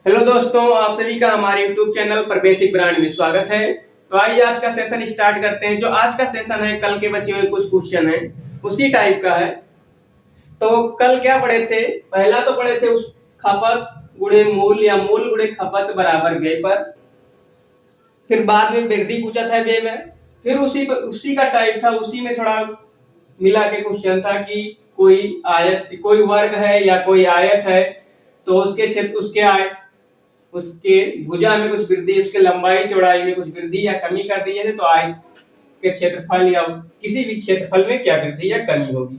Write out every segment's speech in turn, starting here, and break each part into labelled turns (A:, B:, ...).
A: Hello दोस्तों, आप सभी का हमारे YouTube चैनल पर बेसिक ब्रांड में स्वागत है। तो आइए आज का सेशन स्टार्ट करते हैं। जो आज का सेशन है, कल के बचे हुए कुछ क्वेश्चन है उसी टाइप का है। तो कल क्या पढ़े थे? पहला तो पढ़े थे उस खपत गुणे मूल या मूल गुणे खपत बराबर व्यय पर। फिर बाद में वृद्धि पूछा था व्यय में। फिर उसी का टाइप था, उसी में थोड़ा मिला के क्वेश्चन था कि कोई वर्ग है या कोई आयत है, तो उसके क्षेत्र उसके भुजा में कुछ वृद्धि, उसके लंबाई चौड़ाई में कुछ वृद्धि या कमी कर दी है, तो आयत के क्षेत्रफल या किसी भी क्षेत्रफल में क्या वृद्धि या कमी होगी।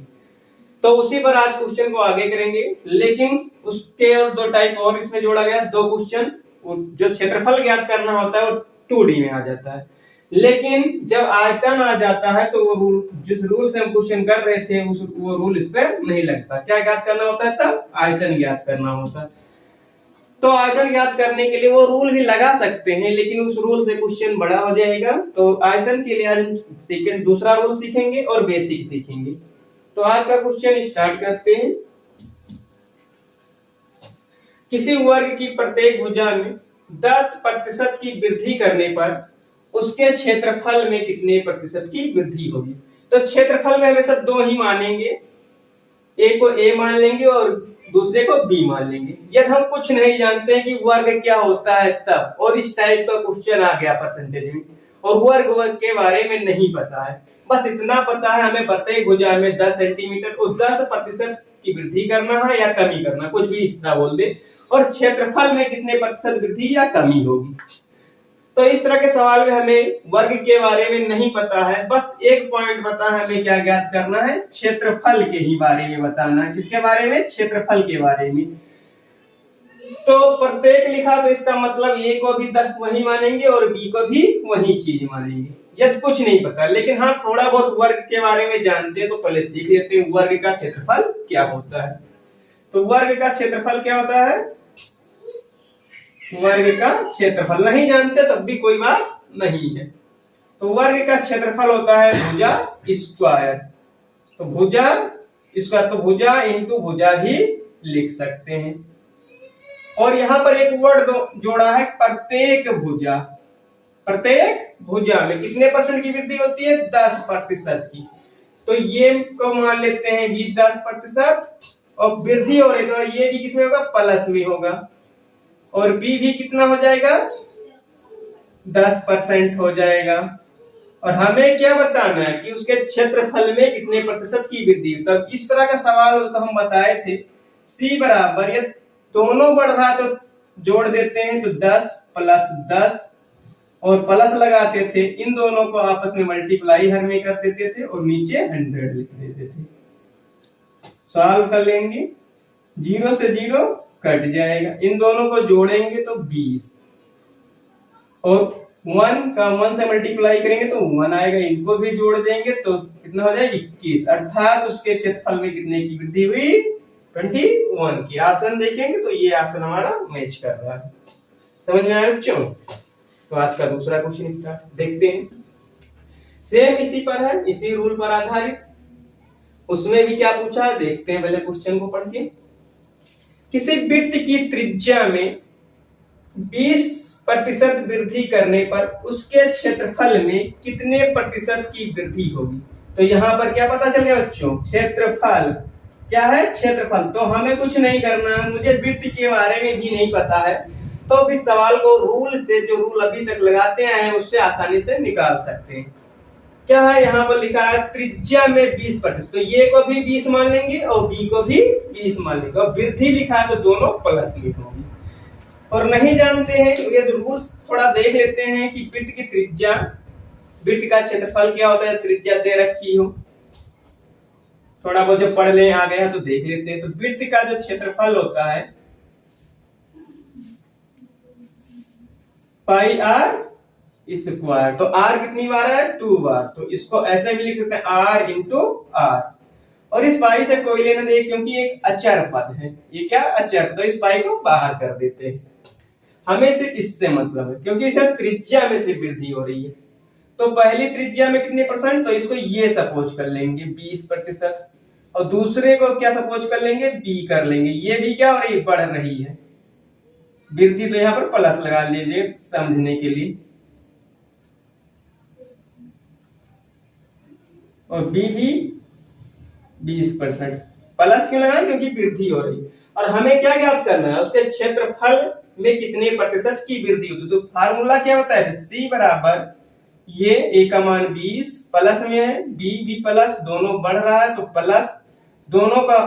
A: तो उसी पर आज क्वेश्चन को आगे करेंगे। लेकिन उसके और दो टाइप और इसमें जोड़ा गया, दो क्वेश्चन। जो क्षेत्रफल ज्ञात करना होता है वो 2D में आ जाता है, लेकिन जब आयतन आ जाता है तो वो जिस रूल से हम क्वेश्चन कर रहे थे वो रूल इस पर नहीं लगता। क्या ज्ञात करना होता है? तब आयतन ज्ञात करना होता है। तो आयतन ज्ञात करने के लिए वो रूल भी लगा सकते हैं, लेकिन उस रूल से क्वेश्चन बड़ा हो जाएगा। तो आयतन के लिए आज हम दूसरा रूल सीखेंगे और बेसिक सीखेंगे। तो आज का क्वेश्चन स्टार्ट करते हैं। किसी वर्ग की प्रत्येक भुजा में 10% की वृद्धि करने पर उसके क्षेत्रफल में कितने प्रतिशत की वृद्धि होगी? तो क्षेत्रफल में हमेशा दो ही मानेंगे, एक को ए मान लेंगे और दूसरे को बी मान लेंगे। यदि हम कुछ नहीं जानते हैं कि वर्ग क्या होता है तब, और इस टाइप का क्वेश्चन आ गया परसेंटेज में और वर्ग के बारे में नहीं पता है, बस इतना पता है हमें प्रत्येक भुजा में 10 सेंटीमीटर और 10% की वृद्धि करना है या कमी करना, कुछ भी इस तरह बोल दे, और क्षेत्रफल में कितने प्रतिशत वृद्धि या कमी होगी। तो इस तरह के सवाल में हमें वर्ग के बारे में नहीं पता है, बस एक पॉइंट पता है हमें क्या ज्ञात करना है, क्षेत्रफल के ही बारे में बताना है। किसके बारे में? क्षेत्रफल के बारे में। तो प्रत्येक लिखा तो इसका मतलब ए को भी 10 वही मानेंगे और बी को भी वही चीज मानेंगे। यदि कुछ नहीं पता, लेकिन हाँ थोड़ा बहुत वर्ग के बारे में जानते हैं तो पहले सीख लेते हैं वर्ग का क्षेत्रफल क्या होता है। तो वर्ग का क्षेत्रफल क्या होता है? वर्ग का क्षेत्रफल नहीं जानते तब भी कोई बात नहीं है। तो वर्ग का क्षेत्रफल होता है भुजा स्क्वायर। तो भुजा स्क्वायर, तो भुजा इंटू भुजा भी लिख सकते हैं। और यहाँ पर एक वर्ड जोड़ा है प्रत्येक भुजा। प्रत्येक भुजा में कितने परसेंट की वृद्धि होती है? 10% की। तो ये को मान लेते हैं भी 10%, और वृद्धि हो रही तो ये भी किसमें होगा? प्लस में होगा। और बी भी कितना हो जाएगा? 10% हो जाएगा। और हमें क्या बताना है कि उसके क्षेत्रफल में कितने प्रतिशत की वृद्धि। तब इस तरह का सवाल तो हम बताए थे, सी बराबर, ये दोनों बढ़ रहा तो जोड़ देते हैं तो 10 प्लस 10 और प्लस लगाते थे, इन दोनों को आपस में मल्टीप्लाई हर में कर देते थे और नीचे 100 लिख देते थे। सॉल्व कर लेंगे, 0 से 0 कट जाएगा, इन दोनों को जोड़ेंगे तो 20 और 1 का 1 से मल्टीप्लाई करेंगे तो 1 आएगा, इनको भी जोड़ देंगे तो कितना हो जाएगा? 21। अर्थात उसके क्षेत्रफल में कितने की वृद्धि हुई? 21 की। ऑप्शन देखेंगे तो ये ऑप्शन हमारा मैच कर रहा है। समझ में आया बच्चों? तो आज का दूसरा क्वेश्चन स्टार्ट देखते हैं। सेम इसी पर है, इसी रूल पर आधारित। उसमें भी क्या पूछा है देखते हैं पहले क्वेश्चन को पढ़ के। किसी वृत्त की त्रिज्या में 20% वृद्धि करने पर उसके क्षेत्रफल में कितने प्रतिशत की वृद्धि होगी? तो यहाँ पर क्या पता चल गया बच्चों? क्षेत्रफल क्या है? क्षेत्रफल। तो हमें कुछ नहीं करना है, मुझे वृत्त के बारे में भी नहीं पता है, तो इस सवाल को रूल से, जो रूल अभी तक लगाते आए हैं उससे आसानी से निकाल सकते हैं। क्या है यहाँ पर लिखा है? त्रिज्या में 20%, तो ये को भी 20 मान लेंगे और बी को भी 20 मान लेंगे, और वृद्धि लिखा है तो दोनों प्लस में होगी। और नहीं जानते हैं ये रूल थोड़ा देख लेते हैं कि वृत्त की त्रिज्या, वृत्त का क्षेत्रफल क्या होता है, त्रिज्या दे रखी हो, थोड़ा बहुत जब पढ़ ले आ गया तो देख लेते हैं। तो वृत्त का जो क्षेत्रफल होता है पाई आर स्क्वायर, तो आर कितनी बार है? 2 बार, तो इसको ऐसे भी लिख सकते हैं आर इंटू आर। और इस पाई से कोई लेना नहीं क्योंकि एक अचर पद है, ये क्या? अचर, तो इस पाई को बाहर कर देते हैं। हमें सिर्फ इससे मतलब है क्योंकि इसे त्रिज्या में सिर्फ वृद्धि हो रही है। तो पहली त्रिज्या में कितने परसेंट, तो इसको ये सपोज कर लेंगे 20%, और दूसरे को क्या सपोज कर लेंगे? बी कर लेंगे। ये भी क्या हो रही है? बढ़ रही है। वृद्धि तो यहाँ पर प्लस लगा लीजिए समझने के लिए, और बी भी 20%। प्लस क्यों लगाए? क्योंकि वृद्धि हो रही। और हमें क्या ज्ञात करना है? उसके क्षेत्रफल में कितने प्रतिशत की वृद्धि होती है। तो फार्मूला क्या होता है? C बराबर ये a का मान 20 प्लस में है, b भी प्लस, दोनों बढ़ रहा है तो प्लस, दोनों का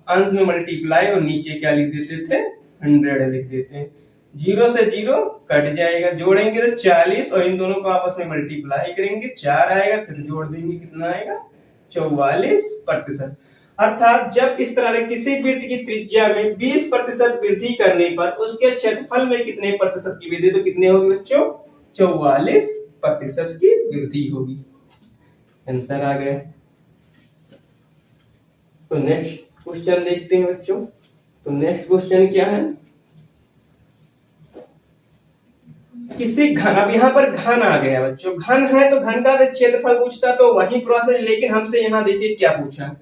A: अंश में मल्टीप्लाई और नीचे क्या लिख देते थे? 100 लिख देते हैं। 0 से 0 कट जाएगा, जोड़ेंगे तो 40 और इन दोनों को आपस में मल्टीप्लाई करेंगे 4 आएगा, फिर जोड़ देंगे कितना आएगा? 44%। अर्थात जब इस तरह से किसी वृत्त की त्रिज्या में 20% वृद्धि करने पर उसके क्षेत्रफल में कितने प्रतिशत की वृद्धि? तो कितने होगी बच्चों? 44% की वृद्धि होगी। आंसर आ गया। तो नेक्स्ट क्वेश्चन देखते हैं बच्चों। तो नेक्स्ट क्वेश्चन क्या है? किसी घन, अब यहाँ पर घन आ गया बच्चों, घन है तो घन का क्षेत्रफल पूछता तो वही प्रोसेस, लेकिन हमसे यहाँ देखिए क्या पूछा।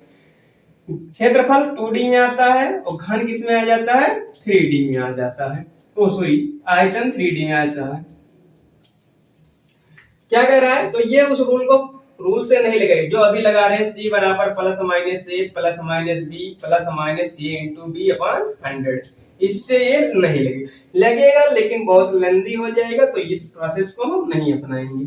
A: क्षेत्रफल 2D में आता है और घन किस में आ जाता है? 3D में आ जाता है। ओ सॉरी, आयतन 3D में आता है। क्या कह रहा है? तो ये उस रूल से नहीं लगेगा जो अभी लगा रहे हैं, C बराबर plus minus A plus minus B plus minus A into B upon 100। इससे ये नहीं लगेगा, लेकिन बहुत लेंदी हो जाएगा, तो इस प्रोसेस को हम नहीं अपनाएंगे।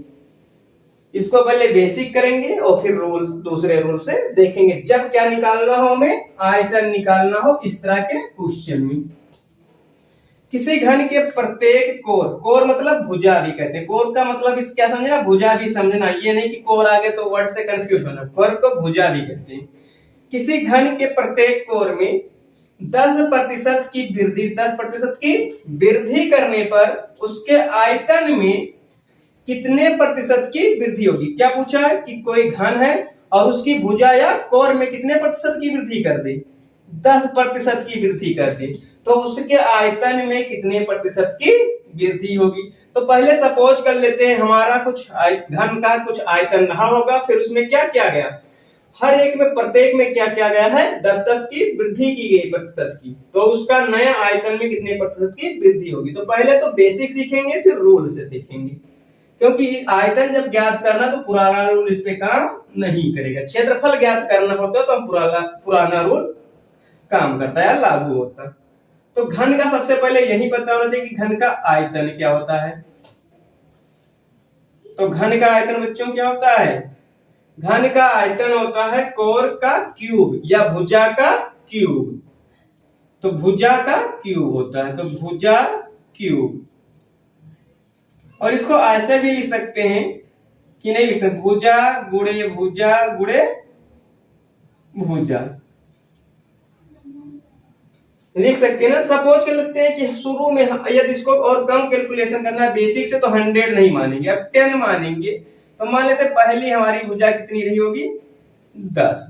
A: इसको पहले बेसिक करेंगे और फिर रूल्स, दूसरे रूल से देखेंगे जब क्या निकालना हो, हमें आयतन निकालना हो इस तरह के क्वेश्चन में। किसी घन के प्रत्येक कोर, कोर मतलब भुजा भी कहते हैं, कोर का मतलब इस क्या समझना? भुजा भी समझना, ये नहीं कि कोर आगे तो वर्ड से कंफ्यूज होना, कोर को भुजा भी कहते हैं। किसी घन के प्रत्येक कोर में 10% की वृद्धि, 10% की वृद्धि करने पर उसके आयतन में कितने प्रतिशत की वृद्धि होगी? क्या पूछा है? कि कोई घन है और उसकी भुजा या कोर में कितने प्रतिशत की वृद्धि कर दे? 10% की वृद्धि कर दे तो उसके आयतन में कितने प्रतिशत की वृद्धि होगी? तो पहले सपोज कर लेते हैं हमारा कुछ घन का कुछ आयतन रहा होगा, फिर उसमें क्या किया गया? हर एक में, प्रत्येक में क्या किया गया है? 10 की वृद्धि की गई प्रतिशत की, तो उसका नया आयतन में कितने प्रतिशत की वृद्धि होगी? तो पहले तो बेसिक सीखेंगे फिर रूल से सीखेंगे, क्योंकि आयतन जब ज्ञात करना तो पुराना रूल इस पे काम नहीं करेगा। क्षेत्रफल ज्ञात करना होता तो हम पुराना रूल काम करता है, लागू होता। तो घन का सबसे पहले यही पता होना चाहिए कि घन का आयतन क्या होता है। तो घन का आयतन बच्चों क्या होता है? घन का आयतन होता है कोर का क्यूब या भुजा का क्यूब। तो भुजा का क्यूब होता है, तो भुजा क्यूब। और इसको ऐसे भी लिख सकते हैं कि नहीं लिख सकते, भुजा गुणे भुजा गुणे भुजा लिख सकते हैं ना। सपोज कर लेते हैं कि शुरू में यदि इसको और कम कैलकुलेशन करना है, बेसिक से तो 100 नहीं मानेंगे, अब 10 मानेंगे। तो मान लेते हैं पहली हमारी भुजा कितनी रही होगी? 10,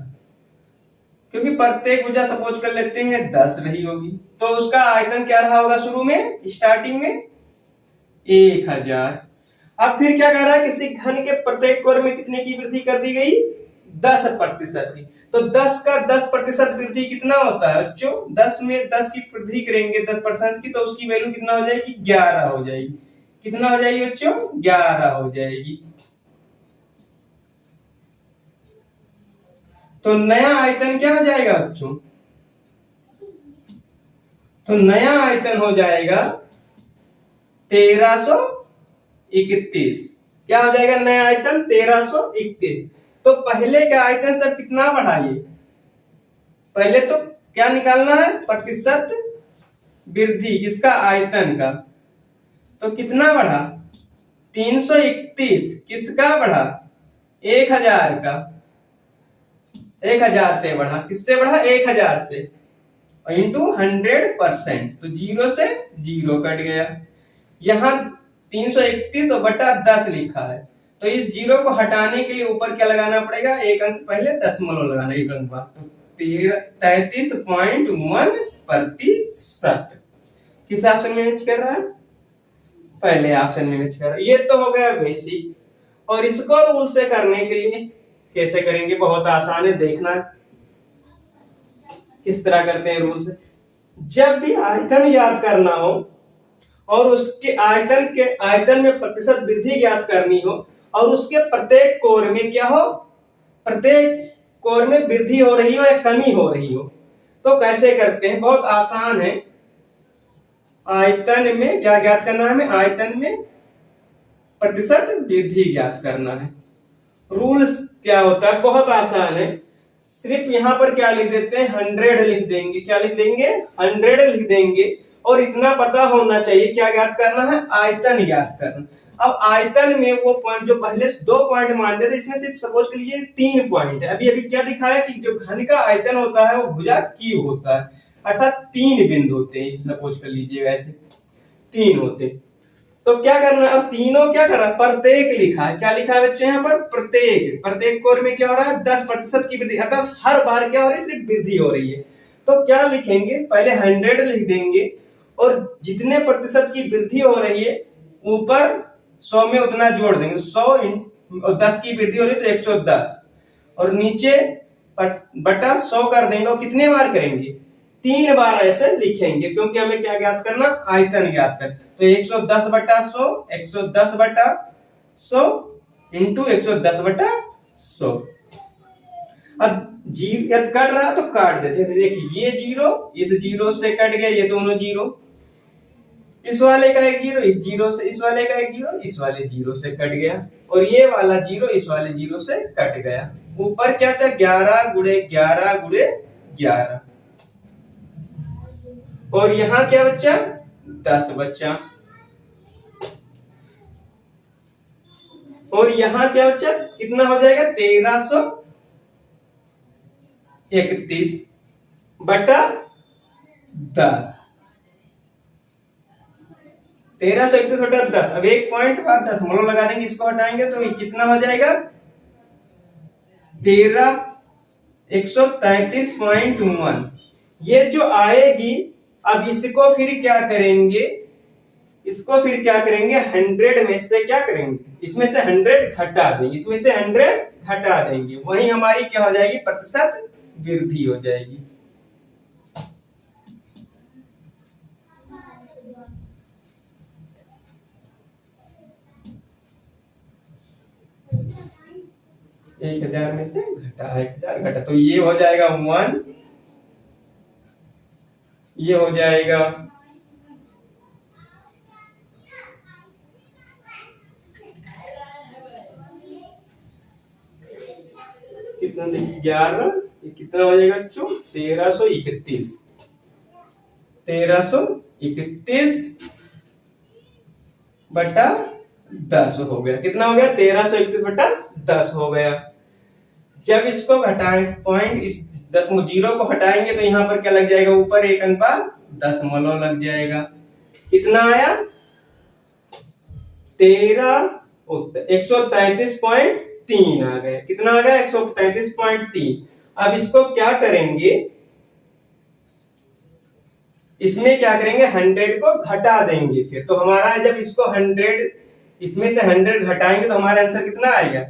A: क्योंकि प्रत्येक भुजा सपोज कर लेते हैं 10 रही होगी। तो उसका आयतन क्या रहा होगा शुरू में, स्टार्टिंग में? 1000। अब फिर क्या कह रहा है? किसी घन के प्रत्येक कोर में कितने की वृद्धि कर दी गई? 10% की। तो 10 का 10% वृद्धि कितना होता है बच्चों? 10 में 10 की वृद्धि करेंगे 10% की, तो उसकी वैल्यू कितना हो जाएगी? 11 हो जाएगी। कितना हो जाएगी बच्चों? 11 हो जाएगी। तो नया आयतन क्या हो जाएगा बच्चों? तो नया आयतन हो जाएगा 1331। क्या हो जाएगा नया आयतन? 1331। तो पहले का आयतन सब कितना बढ़ाइए? पहले तो क्या निकालना है? प्रतिशत वृद्धि किसका? आयतन का। तो कितना बढ़ा? 331। किसका बढ़ा? 1000 का। 1000 से बढ़ा। किससे बढ़ा? 1000 से। इंटू 100%। तो 0 से 0 कट गया। यहां 331 और बटा 10 लिखा है, तो इस 0 को हटाने के लिए ऊपर क्या लगाना पड़ेगा? एक अंक पहले दशमलव लगाना, एक अंक बाद। तो 33.1%। किस ऑप्शन में मैच कर रहा है? पहले ऑप्शन में मैच कर रहा है। ये तो हो गया बेसिक। और इसको रूल से करने के लिए कैसे करेंगे? बहुत आसान है, देखना किस तरह करते हैं रूल से। जब भी आयतन याद करना हो और उसके आयतन में प्रतिशत वृद्धि ज्ञात करनी हो और उसके प्रत्येक कोर में क्या हो, प्रत्येक कोर में वृद्धि हो रही हो या कमी हो रही हो, तो कैसे करते हैं? बहुत आसान है। आयतन में क्या ज्ञात करना है हमें? आयतन में प्रतिशत वृद्धि ज्ञात करना है। रूल्स क्या होता है? बहुत आसान है। सिर्फ यहां पर क्या लिख देते हैं? 100 लिख देंगे। क्या लिख देंगे? 100 लिख देंगे। और इतना पता होना चाहिए क्या ज्ञात करना है? आयतन ज्ञात करना। अब आयतन में वो पॉइंट जो पहले 2 पॉइंट मानते थे, इसमें सिर्फ सपोज के लिए 3 पॉइंट है। अभी अभी क्या दिखाया कि जो घन का आयतन होता है वो भुजा क्यू होता है, अर्थात 3 बिंदु होते हैं। इसे सपोज कर लीजिएगा, ऐसे 3 होते हैं। तो क्या करना है? अब तीनों क्या कर रहा है? प्रत्येक लिखा है। क्या लिखा है बच्चे यहाँ पर? प्रत्येक कोर में क्या हो रहा है? 10% की वृद्धि, अर्थात हर बार क्या हो रही है? सिर्फ वृद्धि हो रही है। तो क्या लिखेंगे? पहले 100 लिख देंगे और जितने प्रतिशत की वृद्धि हो रही है ऊपर 100 में उतना जोड़ देंगे। 100 और 10 की वृद्धि हो रही है तो 110, और नीचे बटा 100 कर देंगे। और कितने बार करेंगे? 3 बार ऐसे लिखेंगे, क्योंकि हमें क्या ज्ञात करना? आयतन ज्ञात करना। तो 110 बटा 100, 110 बटा 100 इंटू 110 बटा 100। अब जीरो कट रहा है तो काट देते हैं। देखिए ये जीरो इस जीरो से कट गया, ये दोनों जीरो, इस वाले का एक जीरो इस जीरो से, इस वाले का एक जीरो इस वाले जीरो से कट गया, और ये वाला जीरो इस वाले जीरो से कट गया। ऊपर क्या था? 11 गुणे 11 गुणे 11, और यहां क्या बच्चा? 10 बच्चा। और यहां क्या बच्चा? कितना हो जाएगा? 1331 बटा 10। 1331 बटा 10। अब एक पॉइंट बाद 10 मोलो लगा देंगे, इसको हटाएंगे तो कितना हो जाएगा? 13133.1। ये जो आएगी, अब इसको फिर क्या करेंगे? इसको फिर क्या करेंगे? 100 में से क्या करेंगे? इसमें से 100 घटा देंगे, इसमें से 100 घटा देंगे, वही हमारी क्या हो जाएगी? प्रतिशत वृद्धि हो जाएगी। एक 1000 में से घटा 1000 घटा, तो ये हो जाएगा 1, ये हो जाएगा कितना? 11, कितना हो जाएगा बच्चों? 1331। 1331 बटा 10 हो गया। कितना हो गया? 1331 बटा 10 हो गया। जब इसको घटाएं, पॉइंट इस 10 जीरो को हटाएंगे तो यहाँ पर क्या लग जाएगा? ऊपर 1 अंक 10 मोलो लग जाएगा। कितना आया? 133.3 आ गया। कितना आ गया? 133.3। अब इसको क्या करेंगे? इसमें क्या करेंगे? 100 को घटा देंगे फिर, तो हमारा जब इसको 100 इसमें से 100 घटाएंगे तो हमारा आंसर कितना आएगा?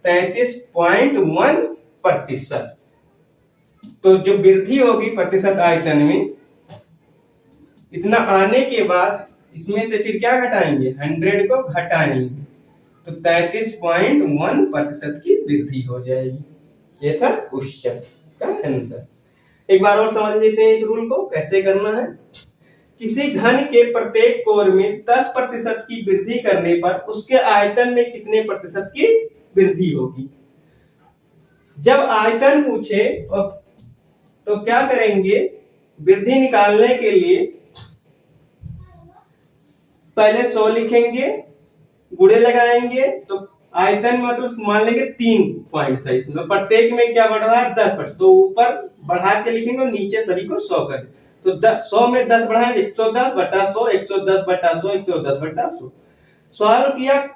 A: 33.1%। तो जो वृद्धि होगी प्रतिशत आयतन में, इतना आने के बाद इसमें से फिर क्या घटाएंगे? 100 को घटाएंगे तो 33.1% की वृद्धि हो जाएगी। ये था क्वेश्चन का आंसर। एक बार और समझ लेते हैं इस रूल को कैसे करना है। किसी घन के प्रत्येक कोर में 10% की वृद्धि करने पर उसके आयतन में कितने प्रतिशत की वृद्धि होगी? जब आयतन पूछे तो क्या करेंगे? वृद्धि निकालने के लिए पहले 100 लिखेंगे, गुणे लगाएंगे, तो आयतन मतलब मान लेंगे 3 पॉइंट था, इसमें प्रत्येक में क्या बढ़ रहा है? 10%, तो ऊपर बढ़ा के लिखेंगे और नीचे सभी को 100 कर, तो 100 में 10 बढ़ाएंगे 110 बटा 100, 110 बटा 100, 110 बटा 100। सॉल्व किया,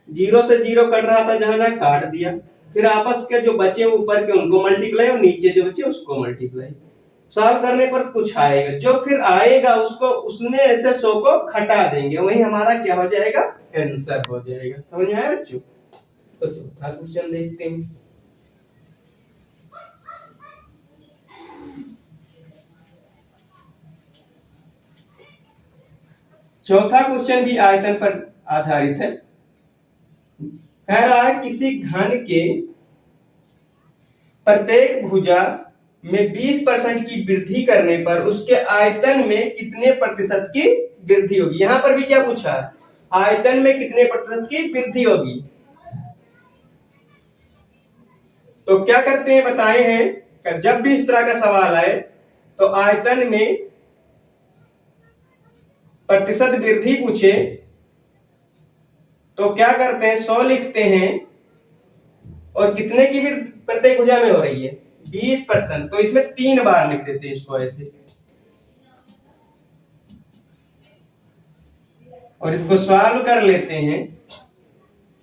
A: जीरो से जीरो कट रहा था, जहां जहां काट दिया, फिर आपस के जो बचे ऊपर के उनको मल्टीप्लाई और नीचे जो बचे उसको मल्टीप्लाई। सॉल्व करने पर कुछ आएगा, जो फिर आएगा उसको उसमें ऐसे 100 को घटा देंगे, वही हमारा क्या हो जाएगा? आंसर हो जाएगा। समझ में आया बच्चों? तो चौथा क्वेश्चन देखते हैं। चौथा क्वेश्चन भी आयतन पर आधारित है। कह रहा है किसी घन के प्रत्येक भुजा में 20% की वृद्धि करने पर उसके आयतन में कितने प्रतिशत की वृद्धि होगी। यहां पर भी क्या पूछा है, आयतन में कितने प्रतिशत की वृद्धि होगी। तो क्या करते हैं बताए हैं, जब भी इस तरह का सवाल आए तो आयतन में प्रतिशत वृद्धि पूछे तो क्या करते हैं, 100 लिखते हैं और कितने की प्रत्येक भुजा में हो रही है 20%, तो इसमें 3 बार लिख देते हैं इसको ऐसे, और इसको सॉल्व कर लेते हैं।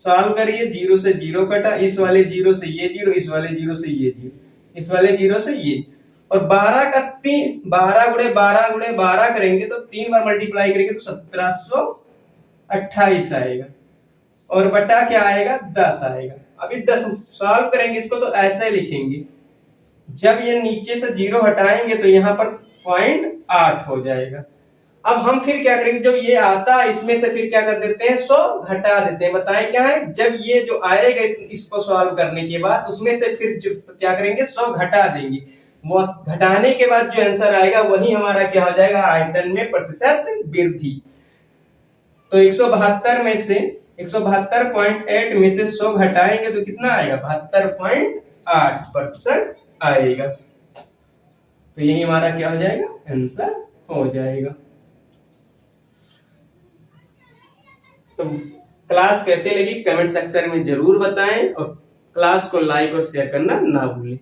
A: सॉल्व करिए, 0 से 0 कटा, इस वाले 0 से ये 0, इस वाले 0 से ये 0, इस वाले 0 से ये, और 12 का 3, 12 गुणे 12 गुणे 12 करेंगे तो 3 बार मल्टीप्लाई करेंगे तो 1728 आएगा, और बटा क्या आएगा 10 आएगा। अभी 10 सॉल्व करेंगे इसको तो ऐसे लिखेंगे, जब ये नीचे से 0 हटाएंगे तो यहाँ पर 0.8 हो जाएगा। अब हम फिर क्या करेंगे, जब ये आता है इसमें से फिर क्या कर देते हैं 100 घटा देते हैं। बताएं क्या है, जब ये जो आएगा इसको सॉल्व करने के बाद उसमें से फिर जो क्या करेंगे 100 घटा देंगे, वो घटाने के बाद जो आंसर आएगा वही हमारा क्या हो जाएगा, आयतन में प्रतिशत वृद्धि। तो 172 में से 172.8 में से 100 घटाएंगे तो कितना आएगा, 72.8% आएगा। तो यही हमारा क्या हो जाएगा, आंसर हो जाएगा। तो क्लास कैसे लगी कमेंट सेक्शन में जरूर बताएं, और क्लास को लाइक और शेयर करना ना भूलें।